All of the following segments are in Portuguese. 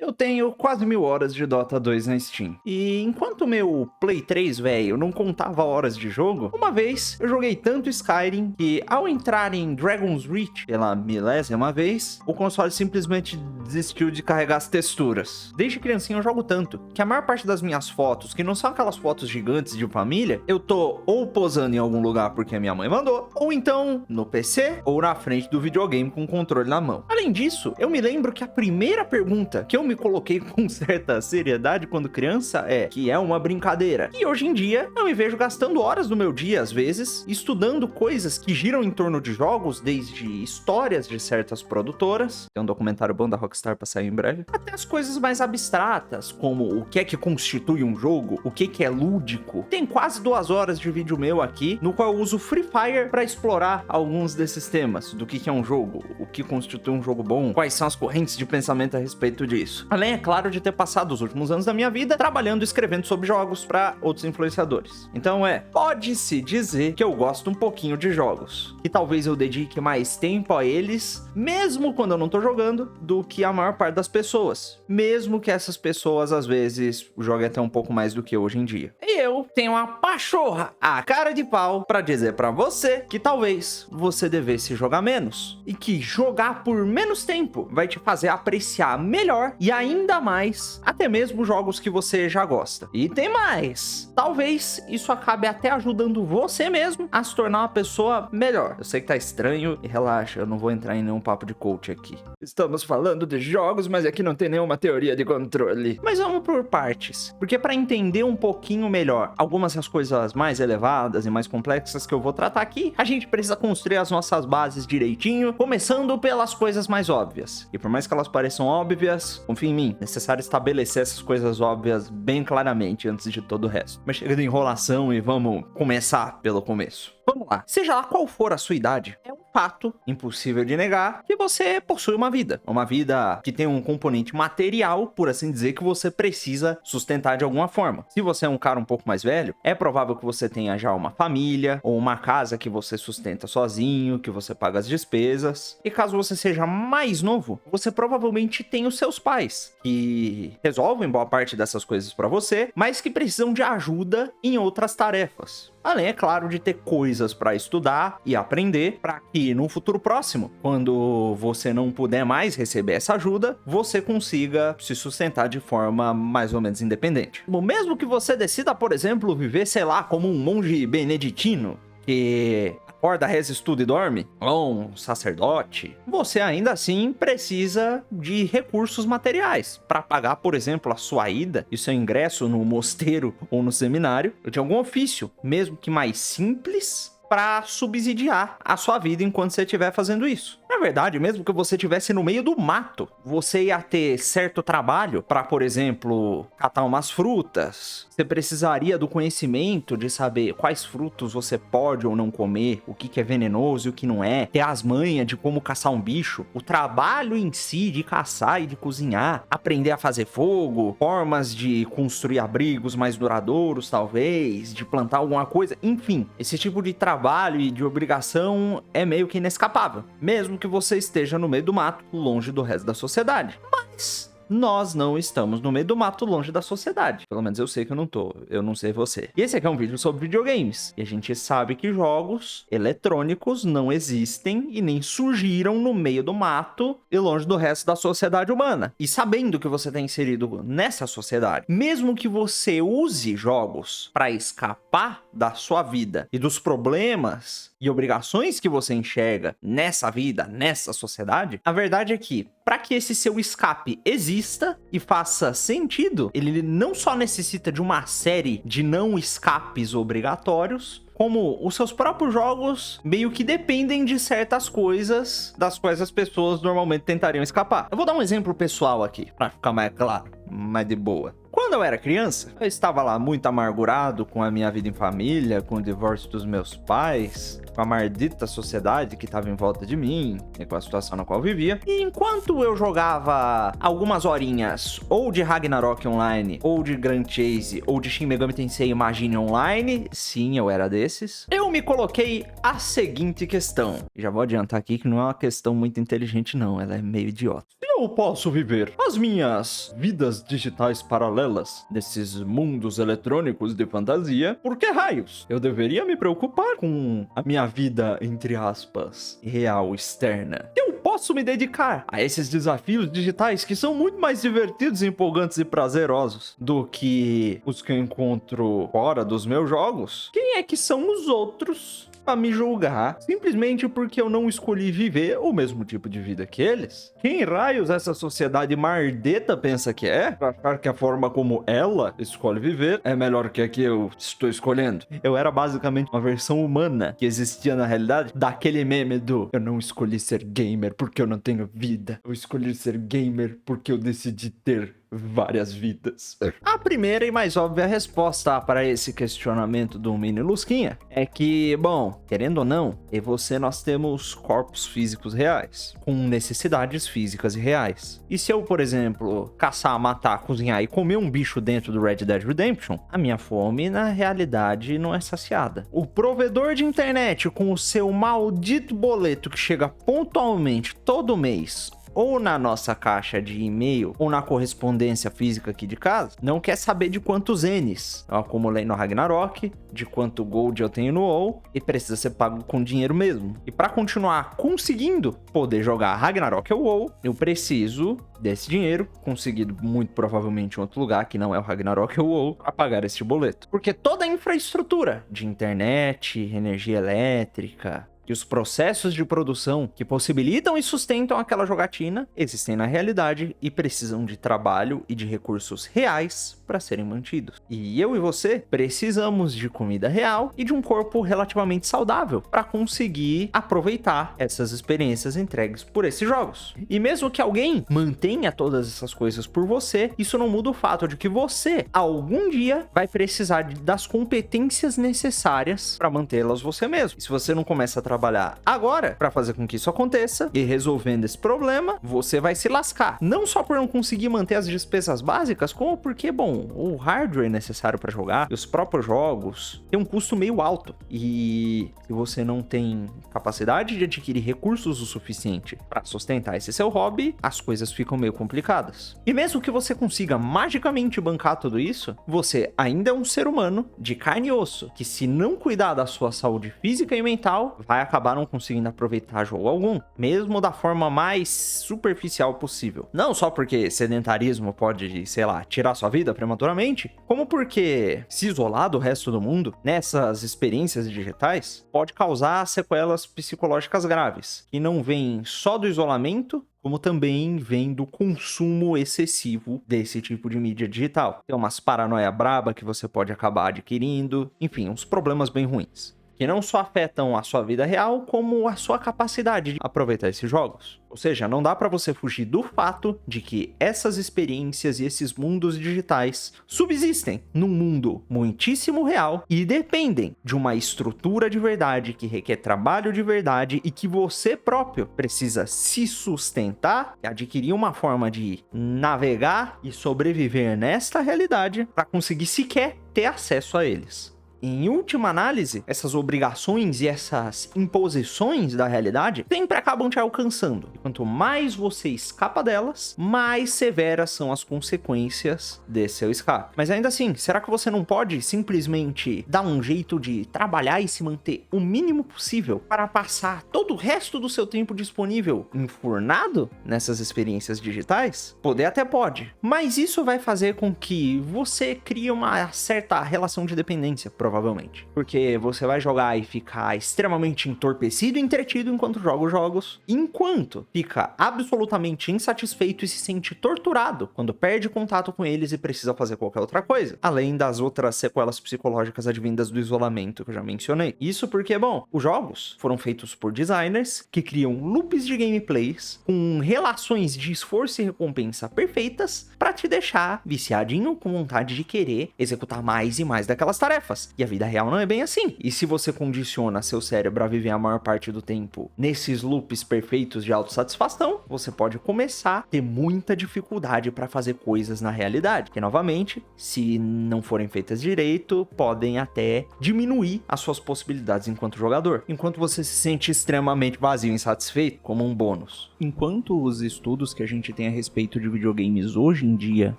eu tenho quase 1000 horas de Dota 2 na Steam. E enquanto meu Play 3, velho, não contava horas de jogo, uma vez eu joguei tanto Skyrim que ao entrar em Dragon's Reach pela milésima vez, o console simplesmente desistiu de carregar as texturas. Desde criancinha eu jogo tanto que a maior parte das minhas fotos, que não são aquelas fotos gigantes de família, eu tô ou posando em algum lugar porque a minha mãe mandou, ou então no PC ou na frente do videogame com o controle na mão. Além disso, eu me lembro que a primeira pergunta que eu me coloquei com certa seriedade quando criança é que é uma brincadeira. E hoje em dia eu me vejo gastando horas do meu dia, às vezes, estudando coisas que giram em torno de jogos, desde histórias de certas produtoras, tem um documentário bom da Rockstar pra sair em breve, até as coisas mais abstratas, como o que é que constitui um jogo, o que é lúdico. Tem quase 2 horas de vídeo meu aqui, no qual eu uso Free Fire pra explorar alguns desses temas, do que é um jogo, o que constitui um jogo bom, quais são as correntes de pensamento a respeito disso. Além, é claro, de ter passado os últimos anos da minha vida trabalhando e escrevendo sobre jogos para outros influenciadores. Então pode-se dizer que eu gosto um pouquinho de jogos, e talvez eu dedique mais tempo a eles, mesmo quando eu não tô jogando, do que a maior parte das pessoas, mesmo que essas pessoas às vezes joguem até um pouco mais do que eu hoje em dia. E eu tenho uma pachorra, a cara de pau, pra dizer pra você que talvez você devesse jogar menos, e que jogar por menos tempo vai te fazer apreciar melhor e ainda mais até mesmo jogos que você já gosta. E tem mais, talvez isso acabe até ajudando você mesmo a se tornar uma pessoa melhor. Eu sei que tá estranho e relaxa, eu não vou entrar em nenhum papo de coach aqui. Estamos falando de jogos, mas aqui não tem nenhuma teoria de controle. Mas vamos por partes, porque para entender um pouquinho melhor algumas das coisas mais elevadas e mais complexas que eu vou tratar aqui, a gente precisa construir as nossas bases direitinho, começando pelas coisas mais óbvias. E por mais que elas pareçam óbvias, confia em mim, é necessário estabelecer essas coisas óbvias bem claramente antes de todo o resto. Mas chega de enrolação e vamos começar pelo começo. Vamos lá. Seja lá qual for a sua idade, é um fato impossível de negar que você possui uma vida. Uma vida que tem um componente material, por assim dizer, que você precisa sustentar de alguma forma. Se você é um cara um pouco mais velho, é provável que você tenha já uma família ou uma casa que você sustenta sozinho, que você paga as despesas. E caso você seja mais novo, você provavelmente tem os seus pais, que resolvem boa parte dessas coisas pra você, mas que precisam de ajuda em outras tarefas. Além, é claro, de ter coisas para estudar e aprender para que no futuro próximo, quando você não puder mais receber essa ajuda, você consiga se sustentar de forma mais ou menos independente. Bom, mesmo que você decida, por exemplo, viver, sei lá, como um monge beneditino, que acorda, reza, estuda e dorme, ou um sacerdote, você ainda assim precisa de recursos materiais para pagar, por exemplo, a sua ida e seu ingresso no mosteiro ou no seminário, ou de algum ofício, mesmo que mais simples, para subsidiar a sua vida enquanto você estiver fazendo isso. Na verdade, mesmo que você estivesse no meio do mato, você ia ter certo trabalho para, por exemplo, catar umas frutas. Você precisaria do conhecimento de saber quais frutos você pode ou não comer, o que é venenoso e o que não é, ter as manhas de como caçar um bicho, o trabalho em si de caçar e de cozinhar, aprender a fazer fogo, formas de construir abrigos mais duradouros, talvez, de plantar alguma coisa, enfim, esse tipo de trabalho e de obrigação é meio que inescapável, mesmo que você esteja no meio do mato, longe do resto da sociedade. Mas nós não estamos no meio do mato, longe da sociedade. Pelo menos eu sei que eu não tô, eu não sei você. E esse aqui é um vídeo sobre videogames. E a gente sabe que jogos eletrônicos não existem e nem surgiram no meio do mato e longe do resto da sociedade humana. E sabendo que você está inserido nessa sociedade, mesmo que você use jogos para escapar da sua vida e dos problemas e obrigações que você enxerga nessa vida, nessa sociedade, a verdade é que, para que esse seu escape exista e faça sentido, ele não só necessita de uma série de não escapes obrigatórios, como os seus próprios jogos meio que dependem de certas coisas das quais as pessoas normalmente tentariam escapar. Eu vou dar um exemplo pessoal aqui, para ficar mais claro, mais de boa. Quando eu era criança, eu estava lá muito amargurado com a minha vida em família, com o divórcio dos meus pais, com a maldita sociedade que estava em volta de mim e com a situação na qual eu vivia. E enquanto eu jogava algumas horinhas ou de Ragnarok Online, ou de Grand Chase, ou de Shin Megami Tensei Imagine Online, sim, eu era desses, eu me coloquei a seguinte questão. Já vou adiantar aqui que não é uma questão muito inteligente não, ela é meio idiota. Se eu posso viver as minhas vidas digitais paralelas nesses mundos eletrônicos de fantasia, por que raios eu deveria me preocupar com a minha vida, entre aspas, real externa? Eu posso me dedicar a esses desafios digitais que são muito mais divertidos, empolgantes e prazerosos do que os que eu encontro fora dos meus jogos. Quem é que são os outros a me julgar simplesmente porque eu não escolhi viver o mesmo tipo de vida que eles? Quem raios essa sociedade mardeta pensa que é? Pra achar que a forma como ela escolhe viver é melhor que a que eu estou escolhendo? Eu era basicamente uma versão humana que existia na realidade daquele meme do eu não escolhi ser gamer porque eu não tenho vida. Eu escolhi ser gamer porque eu decidi ter várias vidas. A primeira e mais óbvia resposta para esse questionamento do Mini Lusquinha é que, bom, querendo ou não, eu e você nós temos corpos físicos reais, com necessidades físicas e reais. E se eu, por exemplo, caçar, matar, cozinhar e comer um bicho dentro do Red Dead Redemption, a minha fome na realidade não é saciada. O provedor de internet com o seu maldito boleto que chega pontualmente todo mês, ou na nossa caixa de e-mail, ou na correspondência física aqui de casa, não quer saber de quantos N's eu acumulei no Ragnarok, de quanto Gold eu tenho no WoW, e precisa ser pago com dinheiro mesmo. E para continuar conseguindo poder jogar Ragnarok ou WoW, eu preciso desse dinheiro, conseguido muito provavelmente em outro lugar, que não é o Ragnarok ou WoW, para pagar este boleto. Porque toda a infraestrutura de internet, energia elétrica, que os processos de produção que possibilitam e sustentam aquela jogatina existem na realidade e precisam de trabalho e de recursos reais para serem mantidos. E eu e você precisamos de comida real e de um corpo relativamente saudável para conseguir aproveitar essas experiências entregues por esses jogos. E mesmo que alguém mantenha todas essas coisas por você, isso não muda o fato de que você, algum dia, vai precisar das competências necessárias para mantê-las você mesmo. E se você não começa a trabalhar agora para fazer com que isso aconteça e resolvendo esse problema, você vai se lascar. Não só por não conseguir manter as despesas básicas, como porque, bom, o hardware necessário para jogar e os próprios jogos tem um custo meio alto. E se você não tem capacidade de adquirir recursos o suficiente para sustentar esse seu hobby, as coisas ficam meio complicadas. E mesmo que você consiga magicamente bancar tudo isso, você ainda é um ser humano de carne e osso, que se não cuidar da sua saúde física e mental, vai acabar não conseguindo aproveitar jogo algum, mesmo da forma mais superficial possível. Não só porque sedentarismo pode, sei lá, tirar sua vida prematuramente, como porque se isolar do resto do mundo nessas experiências digitais pode causar sequelas psicológicas graves, que não vêm só do isolamento, como também vem do consumo excessivo desse tipo de mídia digital. Tem umas paranoia braba que você pode acabar adquirindo, enfim, uns problemas bem ruins, que não só afetam a sua vida real, como a sua capacidade de aproveitar esses jogos. Ou seja, não dá para você fugir do fato de que essas experiências e esses mundos digitais subsistem num mundo muitíssimo real e dependem de uma estrutura de verdade que requer trabalho de verdade e que você próprio precisa se sustentar e adquirir uma forma de navegar e sobreviver nesta realidade para conseguir sequer ter acesso a eles. Em última análise, essas obrigações e essas imposições da realidade sempre acabam te alcançando. E quanto mais você escapa delas, mais severas são as consequências desse seu escape. Mas ainda assim, será que você não pode simplesmente dar um jeito de trabalhar e se manter o mínimo possível para passar todo o resto do seu tempo disponível enfurnado nessas experiências digitais? Poder até pode, mas isso vai fazer com que você crie uma certa relação de dependência, provavelmente. Porque você vai jogar e ficar extremamente entorpecido e entretido enquanto joga os jogos, enquanto fica absolutamente insatisfeito e se sente torturado quando perde contato com eles e precisa fazer qualquer outra coisa. Além das outras sequelas psicológicas advindas do isolamento que eu já mencionei. Isso porque, bom, os jogos foram feitos por designers que criam loops de gameplays com relações de esforço e recompensa perfeitas para te deixar viciadinho com vontade de querer executar mais e mais daquelas tarefas. E a vida real não é bem assim. E se você condiciona seu cérebro a viver a maior parte do tempo nesses loops perfeitos de autossatisfação, você pode começar a ter muita dificuldade para fazer coisas na realidade. Que, novamente, se não forem feitas direito, podem até diminuir as suas possibilidades enquanto jogador. Enquanto você se sente extremamente vazio e insatisfeito, como um bônus. Enquanto os estudos que a gente tem a respeito de videogames hoje em dia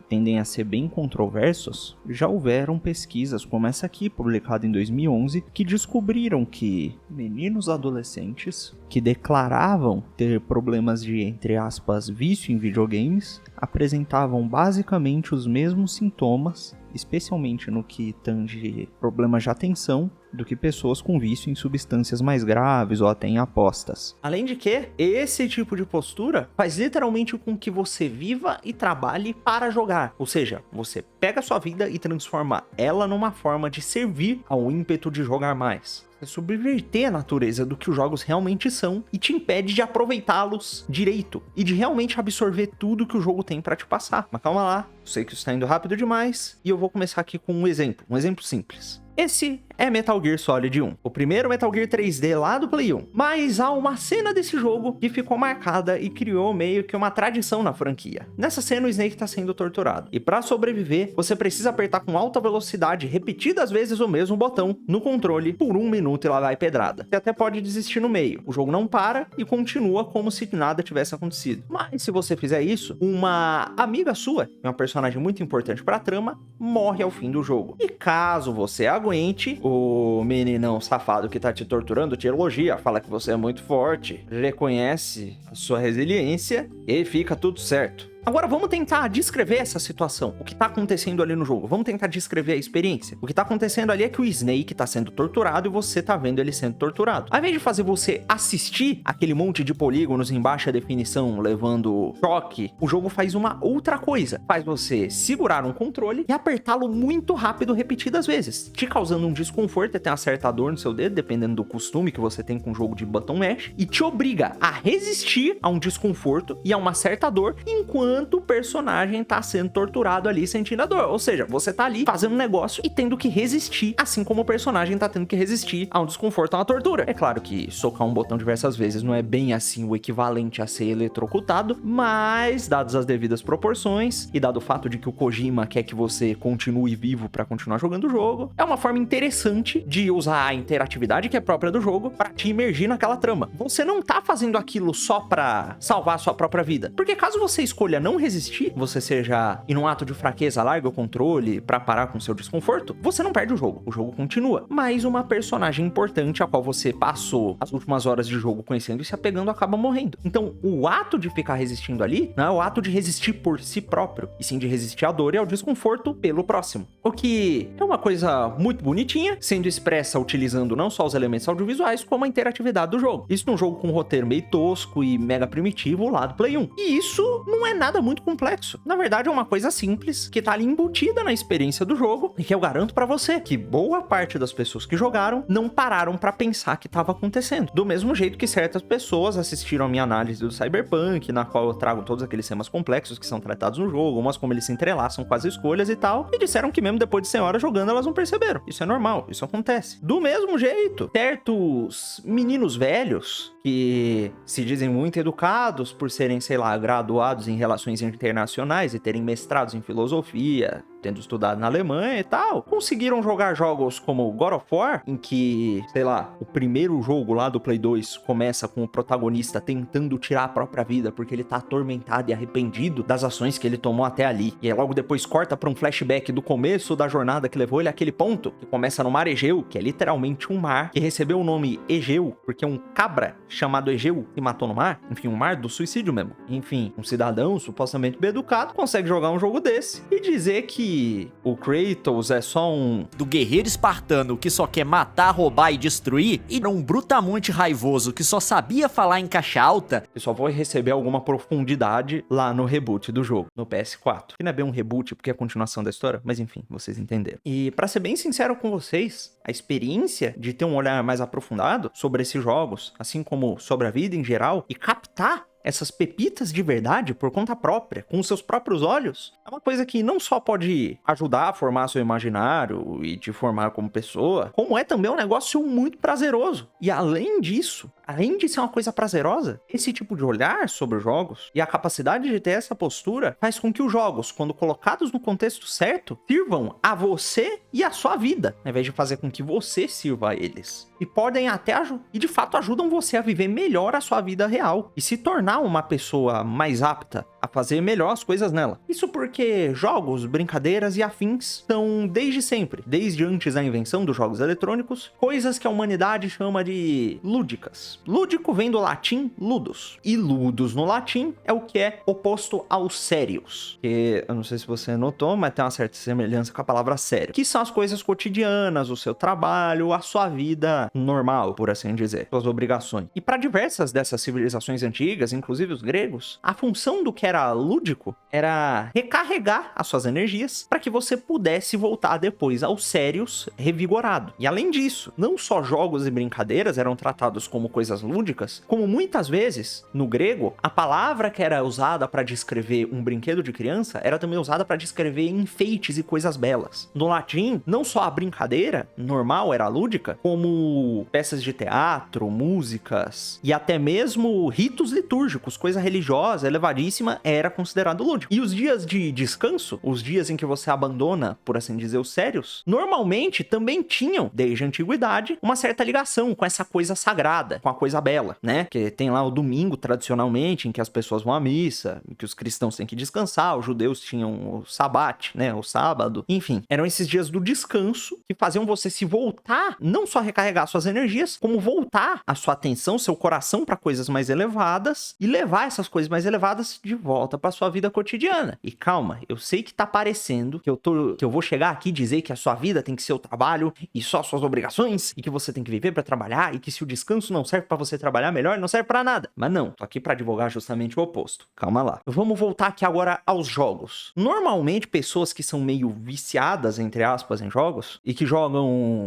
tendem a ser bem controversos, já houveram pesquisas como essa aqui, publicada em 2011, que descobriram que meninos adolescentes que declaravam ter problemas de, entre aspas, vício em videogames, apresentavam basicamente os mesmos sintomas, especialmente no que tange problemas de atenção, do que pessoas com vício em substâncias mais graves ou até em apostas. Além de que, esse tipo de postura faz literalmente com que você viva e trabalhe para jogar. Ou seja, você pega a sua vida e transforma ela numa forma de servir ao ímpeto de jogar mais. É subverter a natureza do que os jogos realmente são e te impede de aproveitá-los direito e de realmente absorver tudo que o jogo tem para te passar. Mas calma lá, eu sei que isso está indo rápido demais e eu vou começar aqui com um exemplo simples. Esse é Metal Gear Solid 1, o primeiro Metal Gear 3D lá do Play 1. Mas há uma cena desse jogo que ficou marcada e criou meio que uma tradição na franquia. Nessa cena o Snake tá sendo torturado, e para sobreviver, você precisa apertar com alta velocidade repetidas vezes o mesmo botão no controle por 1 minuto e lá vai pedrada. Você até pode desistir no meio, o jogo não para e continua como se nada tivesse acontecido. Mas se você fizer isso, uma amiga sua, uma personagem muito importante pra trama, morre ao fim do jogo. E caso você aguente, o meninão safado que tá te torturando te elogia, fala que você é muito forte, reconhece a sua resiliência e fica tudo certo. Agora vamos tentar descrever essa situação, o que tá acontecendo ali no jogo, vamos tentar descrever a experiência. O que tá acontecendo ali é que o Snake tá sendo torturado e você tá vendo ele sendo torturado. Ao invés de fazer você assistir aquele monte de polígonos em baixa definição levando choque, o jogo faz uma outra coisa, faz você segurar um controle e apertá-lo muito rápido repetidas vezes, te causando um desconforto e até uma certa dor no seu dedo, dependendo do costume que você tem com o jogo de button mash, e te obriga a resistir a um desconforto e a uma certa dor enquanto o personagem tá sendo torturado ali sentindo a dor. Ou seja, você tá ali fazendo um negócio e tendo que resistir, assim como o personagem tá tendo que resistir a um desconforto, a uma tortura. É claro que socar um botão diversas vezes não é bem assim o equivalente a ser eletrocutado, mas dadas as devidas proporções e dado o fato de que o Kojima quer que você continue vivo pra continuar jogando o jogo, é uma forma interessante de usar a interatividade que é própria do jogo pra te imergir naquela trama. Você não tá fazendo aquilo só pra salvar a sua própria vida, porque caso você escolha não resistir, você seja em um ato de fraqueza, larga o controle pra parar com seu desconforto, você não perde o jogo continua. Mas uma personagem importante a qual você passou as últimas horas de jogo conhecendo e se apegando acaba morrendo. Então o ato de ficar resistindo ali não é o ato de resistir por si próprio, e sim de resistir à dor e ao desconforto pelo próximo. O que é uma coisa muito bonitinha, sendo expressa utilizando não só os elementos audiovisuais, como a interatividade do jogo. Isso num jogo com um roteiro meio tosco e mega primitivo lá do Play 1. E isso não é nada muito complexo. Na verdade, é uma coisa simples que tá ali embutida na experiência do jogo e que eu garanto pra você que boa parte das pessoas que jogaram não pararam pra pensar que tava acontecendo. Do mesmo jeito que certas pessoas assistiram a minha análise do Cyberpunk, na qual eu trago todos aqueles temas complexos que são tratados no jogo, umas como eles se entrelaçam com as escolhas e tal, e disseram que mesmo depois de 100 horas jogando, elas não perceberam. Isso é normal, isso acontece. Do mesmo jeito, certos meninos velhos que se dizem muito educados por serem, sei lá, graduados em relações internacionais e terem mestrados em filosofia, tendo estudado na Alemanha e tal, conseguiram jogar jogos como God of War, em que, sei lá, o primeiro jogo lá do Play 2 começa com o protagonista tentando tirar a própria vida porque ele tá atormentado e arrependido das ações que ele tomou até ali. E aí logo depois corta pra um flashback do começo da jornada que levou ele àquele ponto, que começa no mar Egeu, que é literalmente um mar que recebeu o nome Egeu, porque um cabra chamado Egeu se matou no mar. Enfim, um mar do suicídio mesmo. Enfim, um cidadão supostamente bem educado consegue jogar um jogo desse e dizer que o Kratos é só do guerreiro espartano que só quer matar, roubar e destruir, e um brutamonte raivoso que só sabia falar em caixa alta, e só vai receber alguma profundidade lá no reboot do jogo, no PS4. Que não é bem um reboot, porque é a continuação da história, mas enfim, vocês entenderam. E pra ser bem sincero com vocês, a experiência de ter um olhar mais aprofundado sobre esses jogos, assim como sobre a vida em geral, e captar essas pepitas de verdade por conta própria, com os seus próprios olhos, é uma coisa que não só pode ajudar a formar seu imaginário e te formar como pessoa, como é também um negócio muito prazeroso. E além disso, além de ser uma coisa prazerosa, esse tipo de olhar sobre os jogos e a capacidade de ter essa postura faz com que os jogos, quando colocados no contexto certo, sirvam a você e a sua vida, ao invés de fazer com que você sirva a eles. E podem até e de fato ajudam você a viver melhor a sua vida real e se tornar uma pessoa mais apta a fazer melhor as coisas nela. Isso porque jogos, brincadeiras e afins são desde sempre, desde antes da invenção dos jogos eletrônicos, coisas que a humanidade chama de lúdicas. Lúdico vem do latim ludus, e ludus no latim é o que é oposto aos sérios, que eu não sei se você notou, mas tem uma certa semelhança com a palavra sério, que são as coisas cotidianas, o seu trabalho, a sua vida normal, por assim dizer, suas obrigações. E para diversas dessas civilizações antigas, inclusive os gregos, a função do que era lúdico era recarregar as suas energias para que você pudesse voltar depois aos sérios revigorado. E além disso, não só jogos e brincadeiras eram tratados como coisas lúdicas, como muitas vezes, no grego, a palavra que era usada para descrever um brinquedo de criança era também usada para descrever enfeites e coisas belas. No latim, não só a brincadeira normal era lúdica, como peças de teatro, músicas e até mesmo ritos litúrgicos, coisa religiosa elevadíssima, era considerado lúdico. E os dias de descanso, os dias em que você abandona, por assim dizer, os sérios, normalmente também tinham, desde a antiguidade, uma certa ligação com essa coisa sagrada, com a coisa bela, né? Que tem lá o domingo, tradicionalmente, em que as pessoas vão à missa, em que os cristãos têm que descansar, os judeus tinham o sabate, né? O sábado. Enfim, eram esses dias do descanso que faziam você se voltar, não só recarregar suas energias, como voltar a sua atenção, seu coração para coisas mais elevadas e levar essas coisas mais elevadas de volta para sua vida cotidiana. E calma, eu sei que tá parecendo que eu vou chegar aqui e dizer que a sua vida tem que ser o trabalho e só suas obrigações e que você tem que viver para trabalhar e que se o descanso não serve para você trabalhar melhor, não serve para nada. Mas não, tô aqui para advogar justamente o oposto. Calma lá. Vamos voltar aqui agora aos jogos. Normalmente, pessoas que são meio viciadas, entre aspas, em jogos e que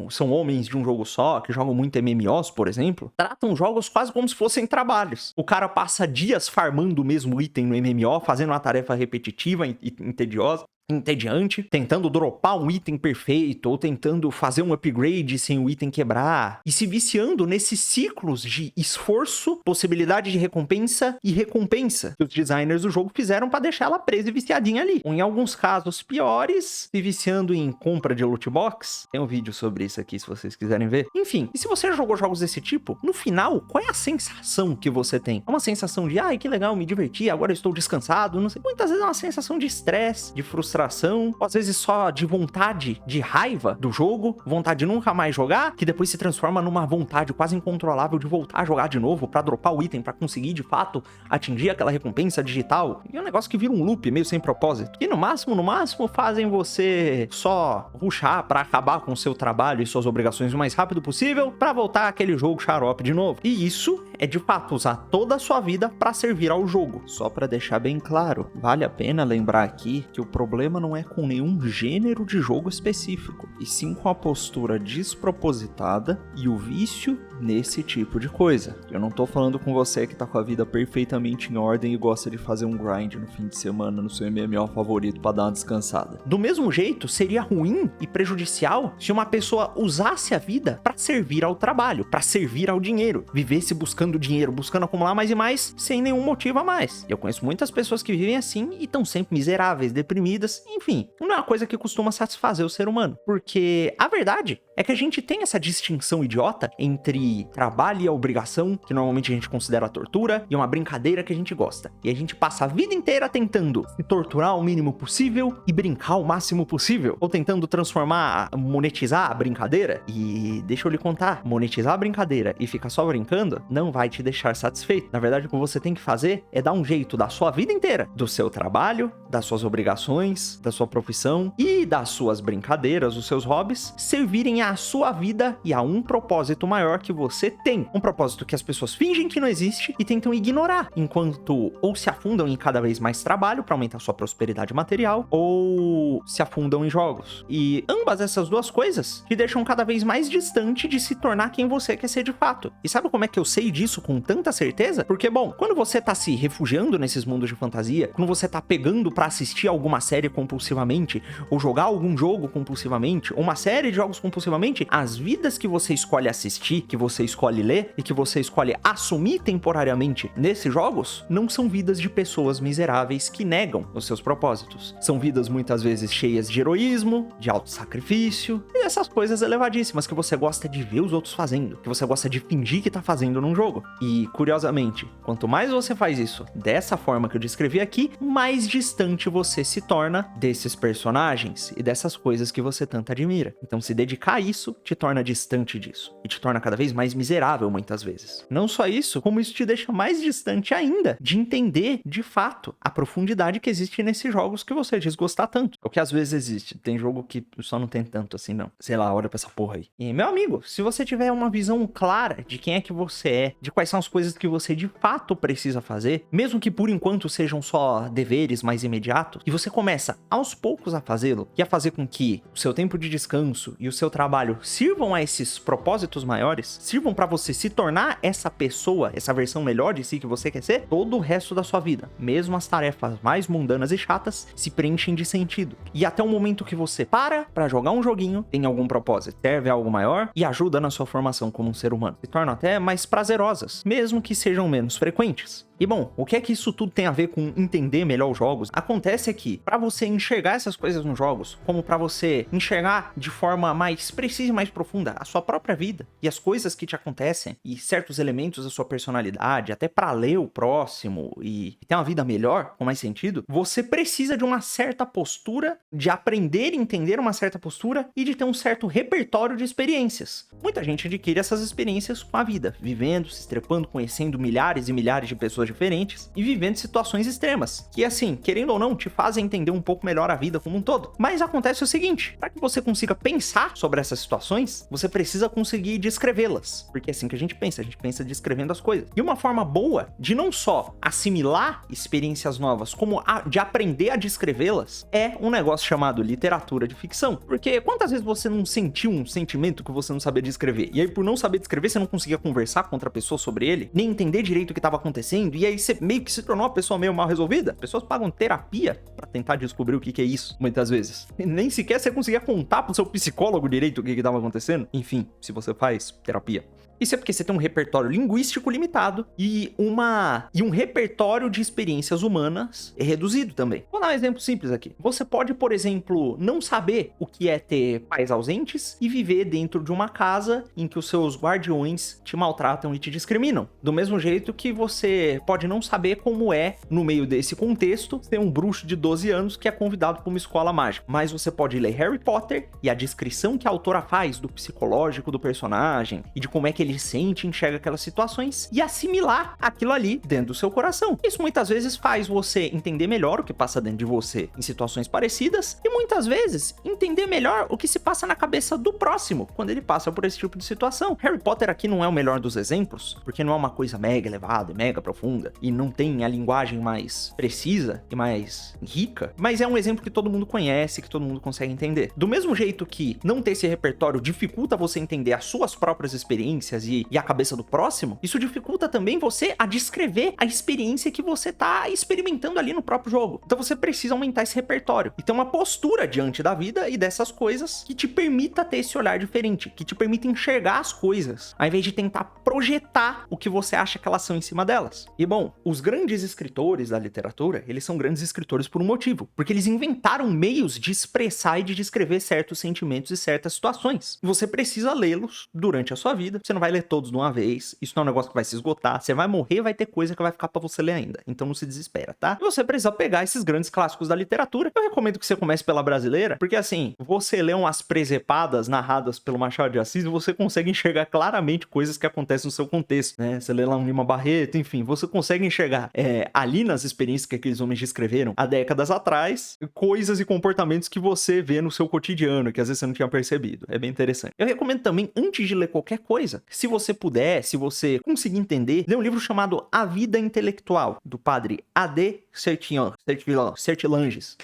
são homens de um jogo só, que jogam muito MMOs, por exemplo, tratam jogos quase como se fossem trabalhos. O cara passa dias farmando o mesmo item no MMO, fazendo uma tarefa repetitiva e entediante, tentando dropar um item perfeito ou tentando fazer um upgrade sem o item quebrar e se viciando nesses ciclos de esforço, possibilidade de recompensa e recompensa que os designers do jogo fizeram para deixar ela presa e viciadinha ali. Ou, em alguns casos piores, se viciando em compra de loot box. Tem um vídeo sobre isso aqui se vocês quiserem ver. Enfim, e se você jogou jogos desse tipo, no final, qual é a sensação que você tem? É uma sensação de, ai, que legal, me diverti, agora eu estou descansado, não sei. Muitas vezes é uma sensação de estresse, de frustração, ou às vezes só de vontade, de raiva do jogo, vontade de nunca mais jogar, que depois se transforma numa vontade quase incontrolável de voltar a jogar de novo pra dropar o item, pra conseguir de fato atingir aquela recompensa digital. E é um negócio que vira um loop meio sem propósito, que no máximo fazem você só rushar pra acabar com o seu trabalho e suas obrigações o mais rápido possível pra voltar àquele jogo xarope de novo. E isso é de fato usar toda a sua vida pra servir ao jogo. Só pra deixar bem claro, vale a pena lembrar aqui que o problema não é com nenhum gênero de jogo específico, e sim com a postura despropositada e o vício nesse tipo de coisa. Eu não tô falando com você que tá com a vida perfeitamente em ordem e gosta de fazer um grind no fim de semana no seu MMO favorito pra dar uma descansada. Do mesmo jeito, seria ruim e prejudicial se uma pessoa usasse a vida pra servir ao trabalho, pra servir ao dinheiro, vivesse buscando dinheiro, buscando acumular mais e mais, sem nenhum motivo a mais. Eu conheço muitas pessoas que vivem assim e estão sempre miseráveis, deprimidas, enfim, não é uma coisa que costuma satisfazer o ser humano, porque a verdade é que a gente tem essa distinção idiota entre trabalho e a obrigação, que normalmente a gente considera tortura, e uma brincadeira que a gente gosta. E a gente passa a vida inteira tentando se torturar o mínimo possível e brincar o máximo possível, ou tentando monetizar a brincadeira. E deixa eu lhe contar, monetizar a brincadeira e ficar só brincando não vai te deixar satisfeito. Na verdade, o que você tem que fazer é dar um jeito da sua vida inteira, do seu trabalho, das suas obrigações, da sua profissão e das suas brincadeiras, os seus hobbies, servirem à sua vida e a um propósito maior que você tem. Um propósito que as pessoas fingem que não existe e tentam ignorar, enquanto ou se afundam em cada vez mais trabalho para aumentar sua prosperidade material, ou se afundam em jogos. E ambas essas duas coisas te deixam cada vez mais distante de se tornar quem você quer ser de fato. E sabe como é que eu sei disso? disso com tanta certeza, porque, bom, quando você tá se refugiando nesses mundos de fantasia, quando você tá pegando pra assistir alguma série compulsivamente, ou jogar algum jogo compulsivamente, ou uma série de jogos compulsivamente, as vidas que você escolhe assistir, que você escolhe ler e que você escolhe assumir temporariamente nesses jogos, não são vidas de pessoas miseráveis que negam os seus propósitos. São vidas muitas vezes cheias de heroísmo, de autossacrifício e essas coisas elevadíssimas que você gosta de ver os outros fazendo, que você gosta de fingir que tá fazendo num jogo. E, curiosamente, quanto mais você faz isso dessa forma que eu descrevi aqui, mais distante você se torna desses personagens e dessas coisas que você tanto admira. Então, se dedicar a isso te torna distante disso e te torna cada vez mais miserável muitas vezes. Não só isso, como isso te deixa mais distante ainda de entender, de fato, a profundidade que existe nesses jogos que você diz gostar tanto. O que às vezes existe. Tem jogo que só não tem tanto assim, não. Sei lá, olha pra essa porra aí. E, meu amigo, se você tiver uma visão clara de quem é que você é, de quais são as coisas que você de fato precisa fazer, mesmo que por enquanto sejam só deveres mais imediatos, e você começa aos poucos a fazê-lo, e a fazer com que o seu tempo de descanso e o seu trabalho sirvam a esses propósitos maiores, sirvam pra você se tornar essa pessoa, essa versão melhor de si que você quer ser, todo o resto da sua vida, mesmo as tarefas mais mundanas e chatas, se preenchem de sentido. E até o momento que você para pra jogar um joguinho, tem algum propósito, serve a algo maior e ajuda na sua formação como um ser humano. Se tornam até mais prazerosas, mesmo que sejam menos frequentes. E bom, o que é que isso tudo tem a ver com entender melhor os jogos? Acontece aqui, para você enxergar essas coisas nos jogos, como para você enxergar de forma mais precisa e mais profunda a sua própria vida e as coisas que te acontecem e certos elementos da sua personalidade, até para ler o próximo e ter uma vida melhor, com mais sentido, você precisa de uma certa postura, de aprender e entender uma certa postura e de ter um certo repertório de experiências. Muita gente adquire essas experiências com a vida, vivendo, se estrepando, conhecendo milhares e milhares de pessoas diferentes e vivendo situações extremas, que assim, querendo ou não, te fazem entender um pouco melhor a vida como um todo. Mas acontece o seguinte, para que você consiga pensar sobre essas situações, você precisa conseguir descrevê-las, porque é assim que a gente pensa descrevendo as coisas. E uma forma boa de não só assimilar experiências novas, como de aprender a descrevê-las, é um negócio chamado literatura de ficção. Porque quantas vezes você não sentiu um sentimento que você não sabia descrever, e aí por não saber descrever, você não conseguia conversar com outra pessoa sobre ele, nem entender direito o que estava acontecendo, e aí você meio que se tornou uma pessoa meio mal resolvida? Pessoas pagam terapia pra tentar descobrir o que é isso, muitas vezes. E nem sequer você conseguia contar pro seu psicólogo direito o que estava acontecendo. Enfim, se você faz terapia. Isso é porque você tem um repertório linguístico limitado e um repertório de experiências humanas reduzido também. Vou dar um exemplo simples aqui. Você pode, por exemplo, não saber o que é ter pais ausentes e viver dentro de uma casa em que os seus guardiões te maltratam e te discriminam. Do mesmo jeito que você pode não saber como é, no meio desse contexto, ter um bruxo de 12 anos que é convidado para uma escola mágica. Mas você pode ler Harry Potter e a descrição que a autora faz do psicológico do personagem e de como é que ele sente, enxerga aquelas situações e assimilar aquilo ali dentro do seu coração. Isso muitas vezes faz você entender melhor o que passa dentro de você em situações parecidas e muitas vezes entender melhor o que se passa na cabeça do próximo quando ele passa por esse tipo de situação. Harry Potter aqui não é o melhor dos exemplos, porque não é uma coisa mega elevada e mega profunda e não tem a linguagem mais precisa e mais rica, mas é um exemplo que todo mundo conhece, que todo mundo consegue entender. Do mesmo jeito que não ter esse repertório dificulta você entender as suas próprias experiências e a cabeça do próximo, isso dificulta também você a descrever a experiência que você tá experimentando ali no próprio jogo. Então você precisa aumentar esse repertório e ter uma postura diante da vida e dessas coisas que te permita ter esse olhar diferente, que te permita enxergar as coisas, ao invés de tentar projetar o que você acha que elas são em cima delas. E bom, os grandes escritores da literatura, eles são grandes escritores por um motivo, porque eles inventaram meios de expressar e de descrever certos sentimentos e certas situações. Você precisa lê-los durante a sua vida, você não vai ler todos de uma vez, isso não é um negócio que vai se esgotar, você vai morrer, vai ter coisa que vai ficar pra você ler ainda, então não se desespera, tá? E você precisa pegar esses grandes clássicos da literatura. Eu recomendo que você comece pela brasileira, porque assim, você lê umas presepadas narradas pelo Machado de Assis e você consegue enxergar claramente coisas que acontecem no seu contexto, né? Você lê lá um Lima Barreto, enfim, você consegue enxergar ali nas experiências que aqueles homens descreveram há décadas atrás, coisas e comportamentos que você vê no seu cotidiano, que às vezes você não tinha percebido. É bem interessante. Eu recomendo também, antes de ler qualquer coisa, se você puder, se você conseguir entender, ler um livro chamado A Vida Intelectual, do padre A.D. Sertilanges.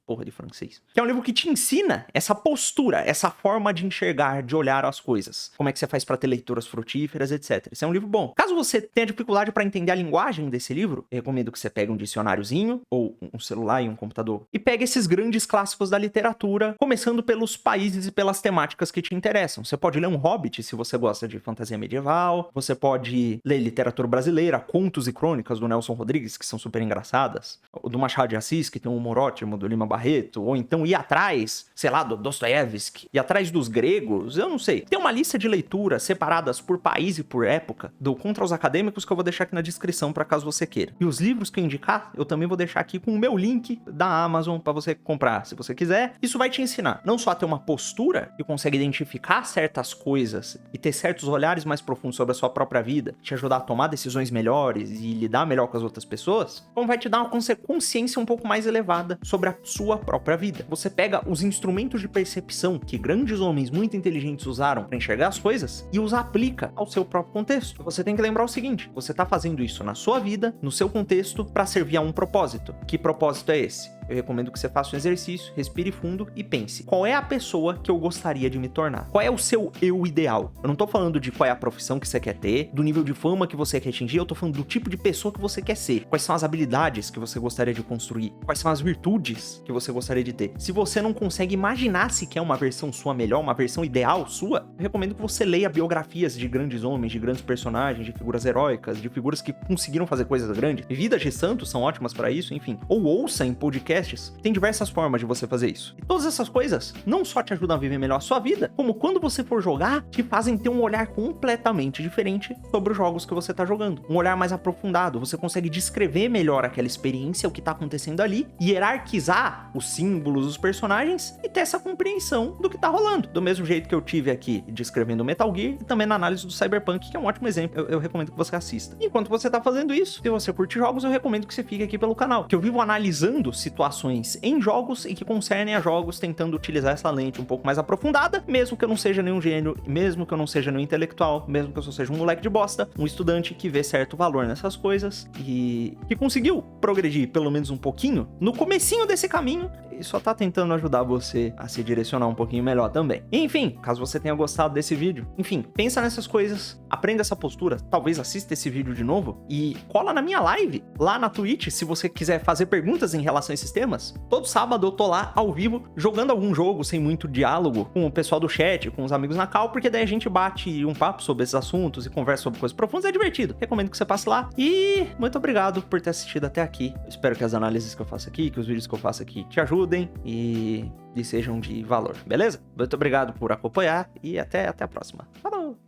porra de francês. Que é um livro que te ensina essa postura, essa forma de enxergar, de olhar as coisas. Como é que você faz pra ter leituras frutíferas, etc. Esse é um livro bom. Caso você tenha dificuldade pra entender a linguagem desse livro, eu recomendo que você pegue um dicionáriozinho, ou um celular e um computador, e pegue esses grandes clássicos da literatura, começando pelos países e pelas temáticas que te interessam. Você pode ler um Hobbit, se você gosta de fantasia medieval, você pode ler literatura brasileira, contos e crônicas do Nelson Rodrigues, que são super engraçadas, o do Machado de Assis, que tem um humor ótimo, do Lima Barreto, ou então ir atrás, sei lá, do Dostoiévski, ir atrás dos gregos, eu não sei. Tem uma lista de leituras separadas por país e por época do Contra os Acadêmicos que eu vou deixar aqui na descrição para caso você queira. E os livros que eu indicar, eu também vou deixar aqui com o meu link da Amazon para você comprar, se você quiser. Isso vai te ensinar não só a ter uma postura que consegue identificar certas coisas e ter certos olhares mais profundos sobre a sua própria vida, te ajudar a tomar decisões melhores e lidar melhor com as outras pessoas, como vai te dar uma consciência um pouco mais elevada sobre a sua própria vida. Você pega os instrumentos de percepção que grandes homens muito inteligentes usaram para enxergar as coisas e os aplica ao seu próprio contexto. Você tem que lembrar o seguinte: você tá fazendo isso na sua vida, no seu contexto, para servir a um propósito. Que propósito é esse? Eu recomendo que você faça um exercício, respire fundo e pense: qual é a pessoa que eu gostaria de me tornar? Qual é o seu eu ideal? Eu não tô falando de qual é a profissão que você quer ter, do nível de fama que você quer atingir, eu tô falando do tipo de pessoa que você quer ser. Quais são as habilidades que você gostaria de construir? Quais são as virtudes que você gostaria de ter? Se você não consegue imaginar se quer uma versão sua melhor, uma versão ideal sua, eu recomendo que você leia biografias de grandes homens, de grandes personagens, de figuras heróicas, de figuras que conseguiram fazer coisas grandes. Vidas de santos são ótimas para isso, enfim. Ou ouça em podcast. Tem diversas formas de você fazer isso. E todas essas coisas não só te ajudam a viver melhor a sua vida, como quando você for jogar, te fazem ter um olhar completamente diferente sobre os jogos que você tá jogando. Um olhar mais aprofundado. Você consegue descrever melhor aquela experiência, o que tá acontecendo ali, e hierarquizar os símbolos, os personagens, e ter essa compreensão do que tá rolando. Do mesmo jeito que eu tive aqui descrevendo Metal Gear, e também na análise do Cyberpunk, que é um ótimo exemplo. Eu recomendo que você assista. Enquanto você tá fazendo isso, se você curte jogos, eu recomendo que você fique aqui pelo canal, que eu vivo analisando situações em jogos e que concernem a jogos, tentando utilizar essa lente um pouco mais aprofundada, mesmo que eu não seja nenhum gênio, mesmo que eu não seja nenhum intelectual, mesmo que eu só seja um moleque de bosta, um estudante que vê certo valor nessas coisas e que conseguiu progredir pelo menos um pouquinho no comecinho desse caminho e só tá tentando ajudar você a se direcionar um pouquinho melhor também. Enfim, caso você tenha gostado desse vídeo, enfim, pensa nessas coisas, aprenda essa postura, talvez assista esse vídeo de novo e cola na minha live lá na Twitch se você quiser fazer perguntas em relação a esses temas. Todo sábado eu tô lá ao vivo jogando algum jogo sem muito diálogo com o pessoal do chat, com os amigos na call, porque daí a gente bate um papo sobre esses assuntos e conversa sobre coisas profundas, é divertido. Recomendo que você passe lá e muito obrigado por ter assistido até aqui. Eu espero que as análises que eu faço aqui, que os vídeos que eu faço aqui te ajudem e sejam de valor, beleza? Muito obrigado por acompanhar e até a próxima. Falou!